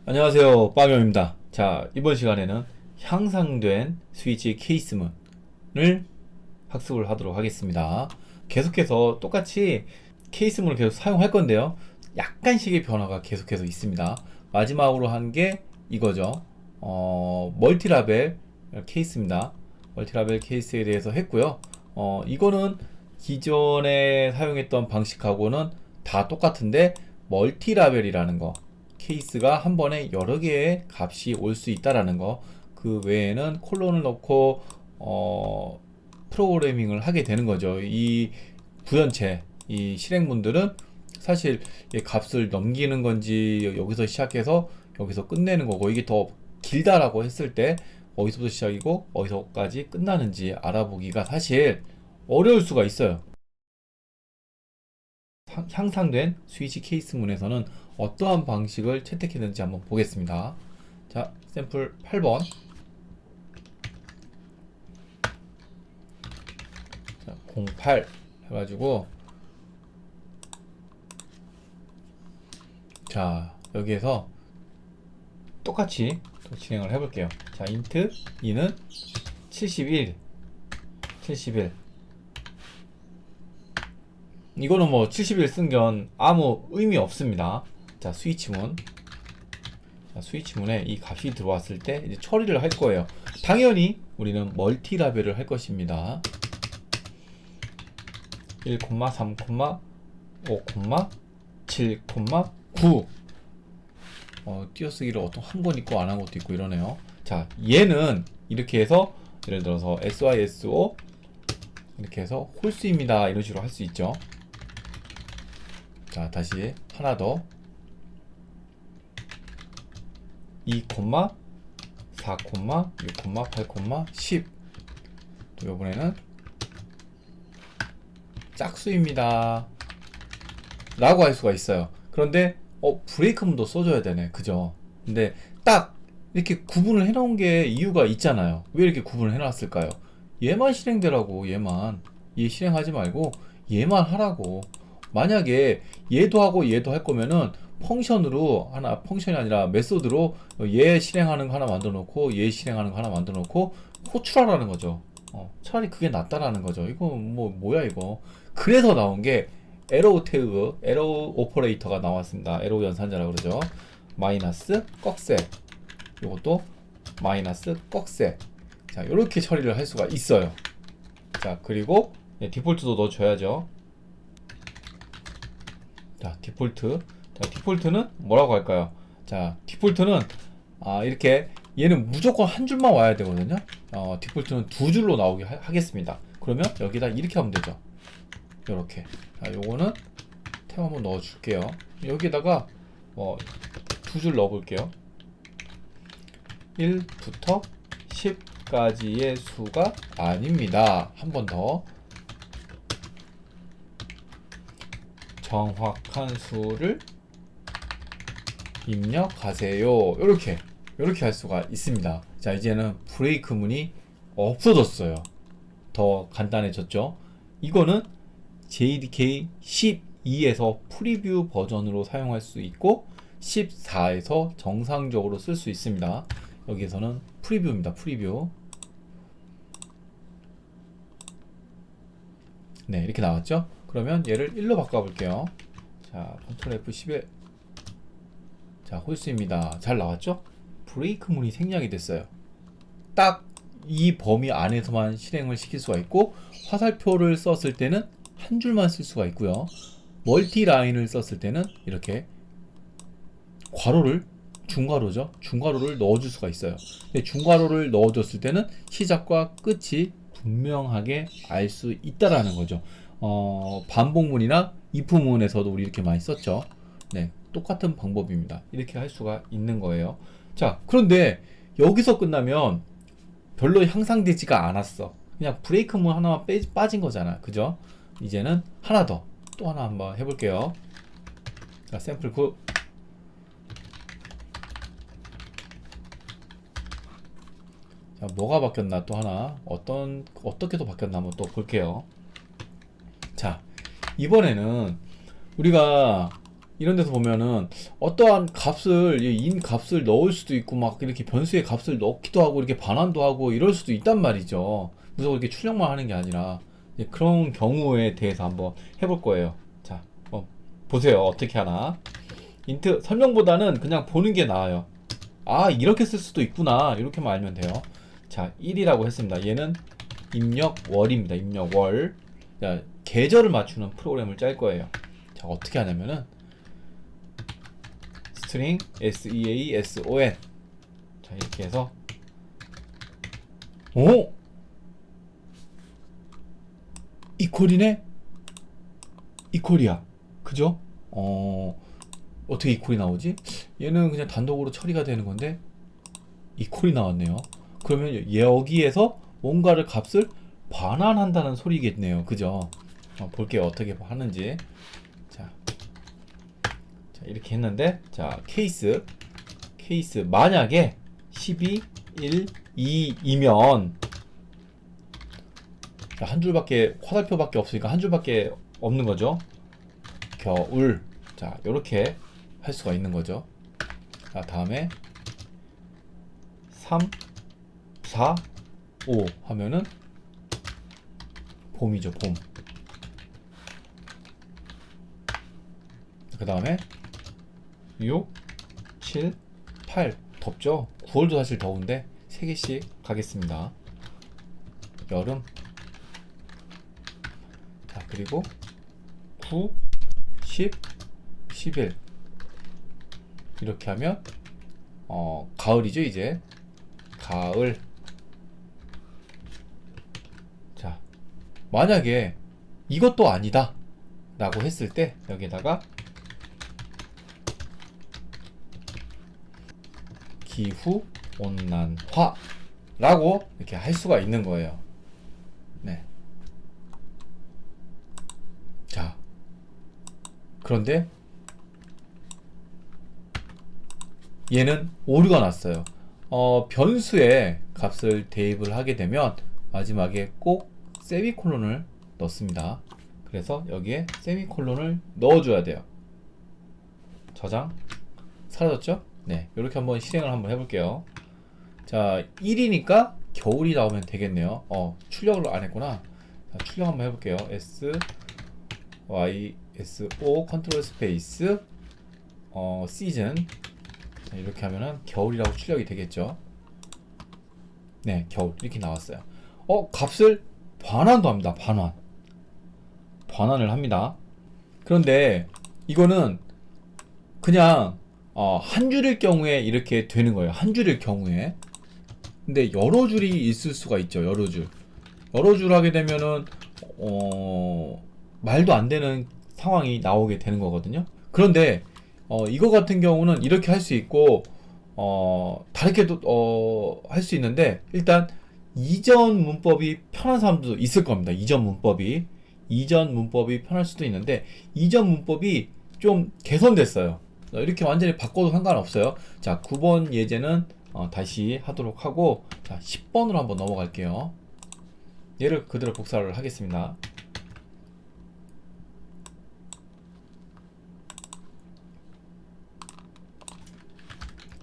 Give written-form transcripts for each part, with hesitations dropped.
안녕하세요, 빵형입니다. 자, 이번 시간에는 향상된 스위치 케이스문을 학습을 하도록 하겠습니다. 계속해서 똑같이 케이스문을 계속 사용할 건데요, 약간씩의 변화가 계속해서 있습니다. 마지막으로 한 게 이거죠. 멀티라벨 케이스입니다. 멀티라벨 케이스에 대해서 했고요. 이거는 기존에 사용했던 방식하고는 다 똑같은데, 멀티라벨이라는 거, 케이스가 한 번에 여러 개의 값이 올 수 있다라는 거, 그 외에는 콜론을 넣고 프로그래밍을 하게 되는 거죠. 이 구현체, 이 실행문들은 사실 이 값을 넘기는 건지 여기서 시작해서 여기서 끝내는 거고, 이게 더 길다라고 했을 때 어디서부터 시작이고 어디서까지 끝나는지 알아보기가 사실 어려울 수가 있어요. 향상된 스위치 케이스문에서는 어떠한 방식을 채택했는지 한번 보겠습니다. 자, 샘플 8번. 자, 08 해가지고, 자, 여기에서 똑같이 또 진행을 해볼게요. 자, 인트 2는 71, 이거는 뭐 70일 쓴 아무 의미 없습니다. 자, 스위치문. 자, 스위치문에 이 값이 들어왔을 때 이제 처리를 할 거예요. 당연히 우리는 멀티라벨을 할 것입니다. 1, 3, 5, 7, 9. 띄어쓰기를 어떤 한 건 있고 안 한 것도 있고 이러네요. 자, 얘는 이렇게 해서 예를 들어서 SYSO 이렇게 해서 홀수입니다, 이런 식으로 할 수 있죠. 자, 다시 하나 더. 2, 4, 6, 8, 10. 또 이번에는 짝수입니다 라고 할 수가 있어요. 그런데 브레이크문도 써줘야 되네, 그죠? 근데 딱 이렇게 구분을 해놓은 게 이유가 있잖아요. 왜 이렇게 구분을 해놨을까요? 얘만 실행되라고. 얘 실행하지 말고 얘만 하라고. 만약에 얘도 하고 얘도 할 거면은 펑션으로 하나, 펑션이 아니라 메소드로 얘 실행하는 거 하나 만들어 놓고 얘 실행하는 거 하나 만들어 놓고 호출하라는 거죠. 차라리 그게 낫다라는 거죠. 이거 뭐야 이거. 그래서 나온 게 에로우 태그, 에로우 오퍼레이터가 나왔습니다. 에로우 연산자라고 그러죠. 마이너스 꺽쇠, 이것도 마이너스 꺽쇠. 자, 이렇게 처리를 할 수가 있어요. 자, 그리고 디폴트도 넣어줘야죠. 자, 디폴트. 자, 디폴트는 뭐라고 할까요? 자, 디폴트는 이렇게 얘는 무조건 한 줄만 와야 되거든요. 디폴트는 두 줄로 나오게 하겠습니다. 그러면 여기다 이렇게 하면 되죠. 이렇게. 자, 요거는 템 한번 넣어 줄게요. 여기다가 두 줄 넣어 볼게요. 1부터 10까지의 수가 아닙니다. 한 번 더. 정확한 수를 입력하세요. 이렇게 할 수가 있습니다. 자, 이제는 브레이크문이 없어졌어요. 더 간단해졌죠. 이거는 JDK 12에서 프리뷰 버전으로 사용할 수 있고 14에서 정상적으로 쓸 수 있습니다. 여기에서는 프리뷰입니다. 프리뷰. 네, 이렇게 나왔죠. 그러면 얘를 1로 바꿔볼게요. 자, 컨트롤 F11. 자, 홀수입니다. 잘 나왔죠? 브레이크문이 생략이 됐어요. 딱 이 범위 안에서만 실행을 시킬 수가 있고, 화살표를 썼을 때는 한 줄만 쓸 수가 있고요. 멀티라인을 썼을 때는 이렇게 괄호를, 중괄호죠. 중괄호를 넣어줄 수가 있어요. 근데 중괄호를 넣어줬을 때는 시작과 끝이 분명하게 알 수 있다라는 거죠. 반복문이나 if문에서도 우리 이렇게 많이 썼죠. 네, 똑같은 방법입니다. 이렇게 할 수가 있는 거예요. 자, 그런데 여기서 끝나면 별로 향상되지가 않았어. 그냥 브레이크문 하나만 빠진 거잖아, 그죠? 이제는 하나 더, 또 하나 한번 해볼게요. 자, 샘플 9. 자, 뭐가 바뀌었나 또 하나, 어떻게 또 바뀌었나 한번 또 볼게요. 자, 이번에는 우리가 이런 데서 보면은 어떠한 값을 인 값을 넣을 수도 있고 막 이렇게 변수의 값을 넣기도 하고 이렇게 반환도 하고 이럴 수도 있단 말이죠. 무조건 이렇게 출력만 하는 게 아니라 이제 그런 경우에 대해서 한번 해볼 거예요. 자, 보세요. 어떻게 하나. 인트 설명보다는 그냥 보는 게 나아요. 아, 이렇게 쓸 수도 있구나. 이렇게만 알면 돼요. 자, 1이라고 했습니다. 얘는 입력월입니다. 입력월. 자, 계절을 맞추는 프로그램을 짤 거예요. 자, 어떻게 하냐면은 스트링 season. 자, 이렇게 해서 오! 이퀄이네? 이퀄이야. 그죠? 어떻게 이퀄이 나오지? 얘는 그냥 단독으로 처리가 되는 건데 이퀄이 나왔네요. 그러면 여기에서 뭔가를 값을 반환한다는 소리겠네요. 그죠? 볼게요. 어떻게 하는지. 자, 이렇게 했는데, 자, 케이스 만약에 12, 1, 2이면 한 줄밖에, 화살표밖에 없으니까 한 줄밖에 없는 거죠. 겨울. 자, 요렇게 할 수가 있는 거죠. 자, 다음에 3, 4, 5 하면은 봄이죠. 봄. 그 다음에 6, 7, 8 덥죠? 9월도 사실 더운데 3개씩 가겠습니다. 여름. 자, 그리고 9, 10, 11 이렇게 하면 가을이죠. 이제 가을. 자, 만약에 이것도 아니다 라고 했을 때 여기에다가 기후 온난화 라고 이렇게 할 수가 있는 거예요. 네. 자, 그런데 얘는 오류가 났어요. 변수에 값을 대입을 하게 되면 마지막에 꼭 세미콜론을 넣습니다. 그래서 여기에 세미콜론을 넣어줘야 돼요. 저장. 사라졌죠? 네, 이렇게 한번 실행을 한번 해볼게요. 자, 1이니까 겨울이 나오면 되겠네요. 출력을 안 했구나. 자, 출력 한번 해볼게요. SYSO 컨트롤 스페이스 시즌. 자, 이렇게 하면은 겨울이라고 출력이 되겠죠. 네, 겨울 이렇게 나왔어요. 값을 반환도 합니다. 반환을 합니다. 그런데 이거는 그냥 한 줄일 경우에 이렇게 되는 거예요. 한 줄일 경우에. 근데 여러 줄이 있을 수가 있죠. 여러 줄 하게 되면은 말도 안 되는 상황이 나오게 되는 거거든요. 그런데 이거 같은 경우는 이렇게 할 수 있고 다르게도 할 수 있는데, 일단 이전 문법이 편한 사람도 있을 겁니다. 이전 문법이 편할 수도 있는데, 이전 문법이 좀 개선됐어요. 이렇게 완전히 바꿔도 상관없어요. 자, 9번 예제는 다시 하도록 하고, 자, 10번으로 한번 넘어갈게요. 얘를 그대로 복사를 하겠습니다.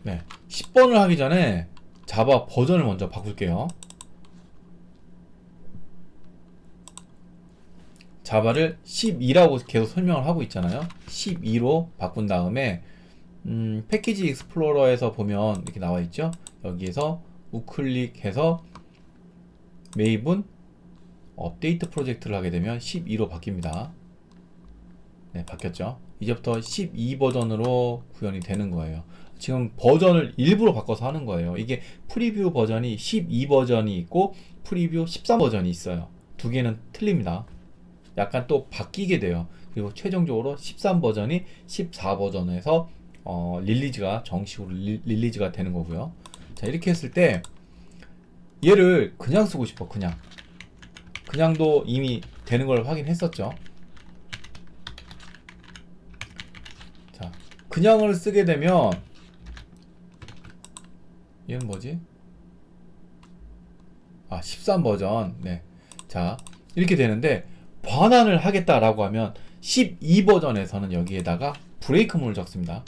네, 10번을 하기 전에 자바 버전을 먼저 바꿀게요. 자바를 12라고 계속 설명을 하고 있잖아요. 12로 바꾼 다음에 패키지 익스플로러에서 보면 이렇게 나와 있죠. 여기에서 우클릭해서 메이븐 업데이트 프로젝트를 하게 되면 12로 바뀝니다. 네, 바뀌었죠. 이제부터 12 버전으로 구현이 되는 거예요. 지금 버전을 일부러 바꿔서 하는 거예요. 이게 프리뷰 버전이 12 버전이 있고 프리뷰 13 버전이 있어요. 두 개는 틀립니다. 약간 또 바뀌게 돼요. 그리고 최종적으로 13 버전이 14 버전에서 릴리즈가 정식으로 릴리즈가 되는 거고요. 자, 이렇게 했을 때 얘를 그냥 쓰고 싶어. 그냥도 이미 되는 걸 확인했었죠. 자, 그냥을 쓰게 되면 얘는 뭐지? 13 버전. 네. 자, 이렇게 되는데 반환을 하겠다라고 하면 12 버전에서는 여기에다가 브레이크문을 적습니다.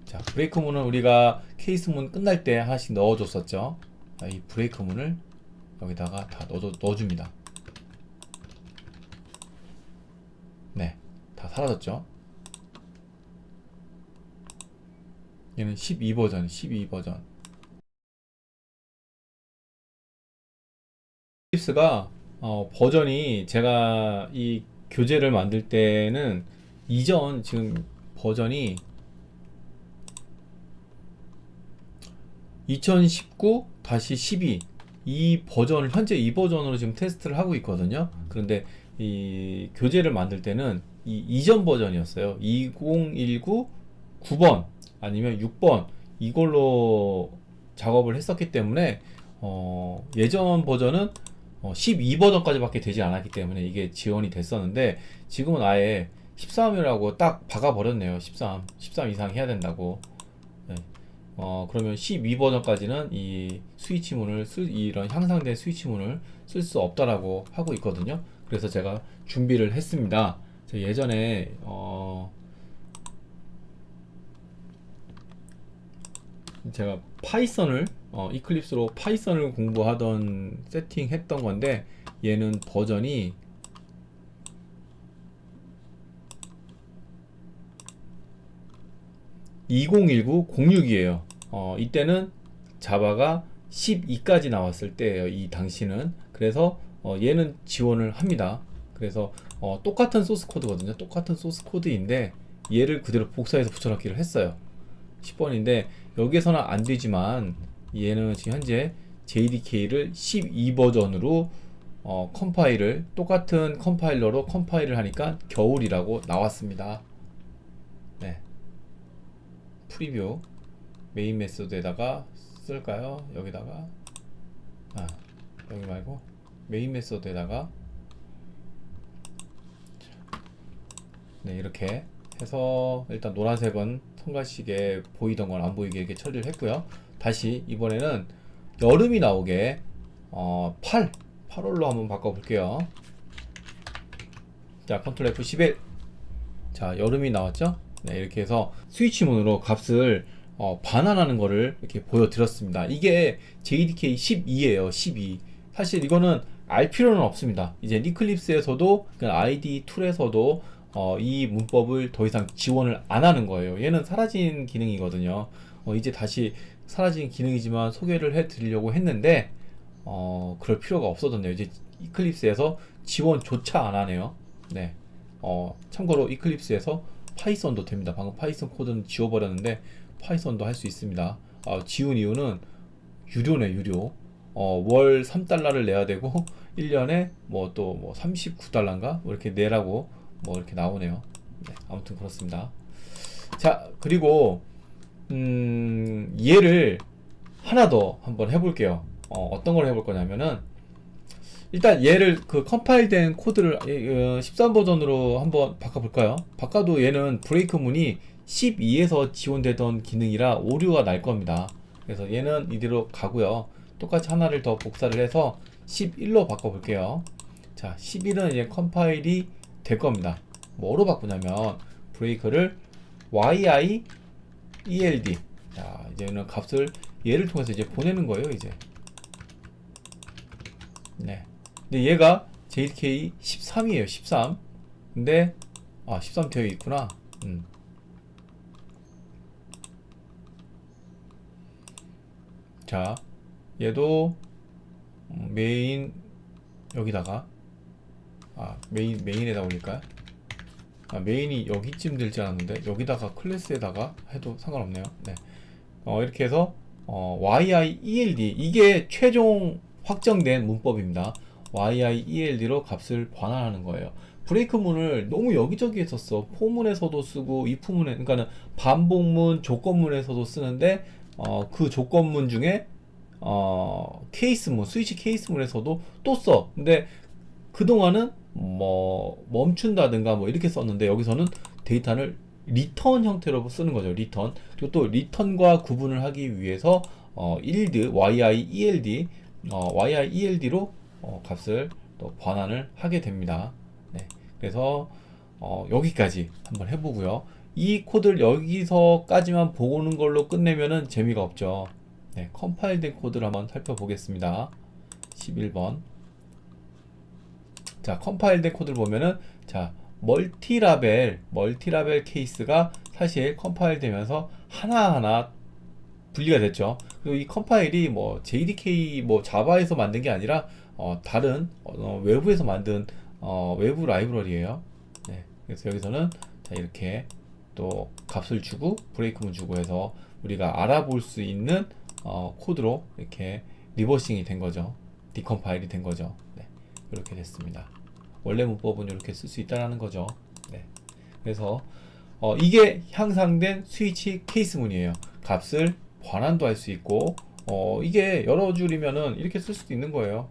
자, 브레이크문은 우리가 케이스문 끝날 때 하나씩 넣어줬었죠. 자, 이 브레이크문을 여기다가 다 넣어줍니다. 네, 다 사라졌죠. 얘는 12버전, 12버전. eclipse가 버전이 제가 이 교재를 만들 때는 이전 지금 버전이 2019-12 이 버전을 현재 이 버전으로 지금 테스트를 하고 있거든요. 그런데 이 교재를 만들 때는 이 이전 버전이었어요. 2019 9번 아니면 6번 이걸로 작업을 했었기 때문에 예전 버전은 12버전까지 밖에 되지 않았기 때문에 이게 지원이 됐었는데 지금은 아예 13이라고 딱 박아버렸네요. 13 이상 해야 된다고. 네. 그러면 12버전까지는 이 스위치문을 이런 향상된 스위치문을 쓸 수 없다라고 하고 있거든요. 그래서 제가 준비를 했습니다. 제가 예전에 제가 파이썬을 이클립스로 파이썬을 공부하던 세팅했던 건데 얘는 버전이 (2019-06) 이에요. 이때는 자바가 12까지 나왔을 때예요. 이 당시는. 그래서 얘는 지원을 합니다. 그래서 똑같은 소스 코드거든요. 똑같은 소스 코드인데 얘를 그대로 복사해서 붙여넣기를 했어요. 10번인데 여기에서는 안 되지만 얘는 지금 현재 JDK를 12버전으로 컴파일을 똑같은 컴파일러로 컴파일을 하니까 겨울이라고 나왔습니다. 네. 프리뷰 메인 메소드에다가 쓸까요? 여기다가 여기 말고 메인 메소드에다가 네, 이렇게 해서 일단 노란색은 손가락에 보이던 건 안 보이게 이렇게 처리를 했고요. 다시 이번에는 여름이 나오게 8월로 한번 바꿔볼게요. 자, 컨트롤 F11. 자, 여름이 나왔죠? 네, 이렇게 해서 스위치문으로 값을 반환하는 거를 이렇게 보여드렸습니다. 이게 JDK 12예요. 12. 사실 이거는 알 필요는 없습니다. 이제 이클립스에서도 ID 툴에서도 이 문법을 더 이상 지원을 안 하는 거예요. 얘는 사라진 기능이거든요. 이제 다시 사라진 기능이지만 소개를 해 드리려고 했는데 그럴 필요가 없어졌네요. 이제 이클립스에서 지원조차 안 하네요. 네. 참고로 이클립스에서 파이썬도 됩니다. 방금 파이썬 코드는 지워버렸는데 파이썬도 할 수 있습니다. 지운 이유는 유료네, 유료. 월 3달러를 내야 되고 1년에 뭐 또 뭐 39달러인가 뭐 이렇게 내라고 뭐 이렇게 나오네요. 네, 아무튼 그렇습니다. 자, 그리고 얘를 하나 더 한번 해볼게요. 어떤 걸 해볼 거냐면은 일단 얘를 그 컴파일된 코드를 13버전으로 한번 바꿔볼까요? 바꿔도 얘는 브레이크 문이 12에서 지원되던 기능이라 오류가 날 겁니다. 그래서 얘는 이대로 가고요. 똑같이 하나를 더 복사를 해서 11로 바꿔볼게요. 자, 11은 이제 컴파일이 될 겁니다. 뭐로 바꾸냐면 브레이크를 YIELD. 자, 이제는 값을 얘를 통해서 이제 보내는 거예요, 이제. 네. 근데 얘가 JDK 13이에요. 13. 근데 13 되어 있구나. 자, 얘도 메인 여기다가 메인에다 올릴까요? 메인이 여기쯤 들지 않았는데 여기다가 클래스에다가 해도 상관없네요. 네. 이렇게 해서 YIELD 이게 최종 확정된 문법입니다. YIELD로 값을 반환하는 거예요. 브레이크문을 너무 여기저기 했었어. 포문에서도 쓰고 if문에, 그러니까는 반복문, 조건문에서도 쓰는데 그 조건문 중에 케이스문, 스위치 케이스문에서도 또 써. 근데 그동안은 뭐 멈춘다든가 뭐 이렇게 썼는데 여기서는 데이터를 리턴 형태로 쓰는 거죠. 리턴. 그리고 또 리턴과 구분을 하기 위해서 YIELD로 값을 또 반환을 하게 됩니다. 네. 그래서 여기까지 한번 해보고요. 이 코드를 여기서까지만 보는 걸로 끝내면은 재미가 없죠. 네, 컴파일된 코드를 한번 살펴보겠습니다. 11번. 자, 컴파일된 코드를 보면은, 자, 멀티라벨 케이스가 사실 컴파일 되면서 하나하나 분리가 됐죠. 그리고 이 컴파일이 뭐 JDK 뭐 자바에서 만든 게 아니라 다른 외부에서 만든 외부 라이브러리예요. 네, 그래서 여기서는 자, 이렇게 또 값을 주고 브레이크문 주고 해서 우리가 알아볼 수 있는 코드로 이렇게 리버싱이 된 거죠. 디컴파일이 된 거죠. 네, 이렇게 됐습니다. 원래 문법은 이렇게 쓸 수 있다는 거죠. 네, 그래서 이게 향상된 스위치 케이스문이에요. 값을 변환도 할 수 있고 이게 여러 줄이면은 이렇게 쓸 수도 있는 거예요.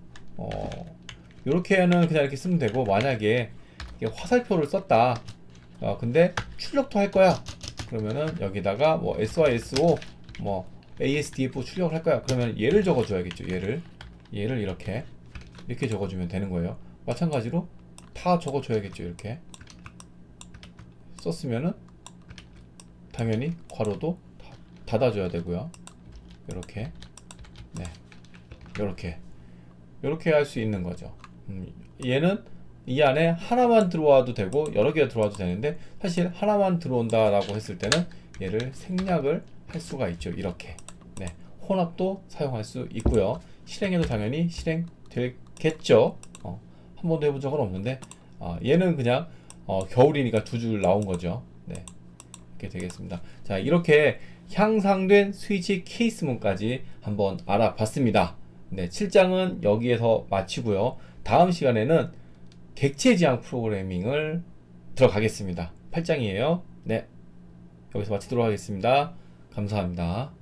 이렇게는 그냥 이렇게 쓰면 되고, 만약에 이게 화살표를 썼다, 근데 출력도 할 거야, 그러면은 여기다가 뭐 SYSO 뭐 ASDF 출력을 할 거야, 그러면 얘를 적어줘야겠죠. 얘를 이렇게 적어주면 되는 거예요. 마찬가지로 다 적어줘야겠죠. 이렇게 썼으면은 당연히 괄호도 닫아줘야 되고요. 이렇게, 네, 이렇게 할 수 있는 거죠. 얘는 이 안에 하나만 들어와도 되고 여러 개가 들어와도 되는데, 사실 하나만 들어온다라고 했을 때는 얘를 생략을 할 수가 있죠. 이렇게, 네, 혼합도 사용할 수 있고요. 실행해도 당연히 실행되겠죠. 한 번도 해본 적은 없는데 얘는 그냥 겨울이니까 두 줄 나온 거죠. 네, 이렇게 되겠습니다. 자, 이렇게 향상된 스위치 케이스문까지 한번 알아봤습니다. 네, 7장은 여기에서 마치고요. 다음 시간에는 객체 지향 프로그래밍을 들어가겠습니다. 8장이에요. 네, 여기서 마치도록 하겠습니다. 감사합니다.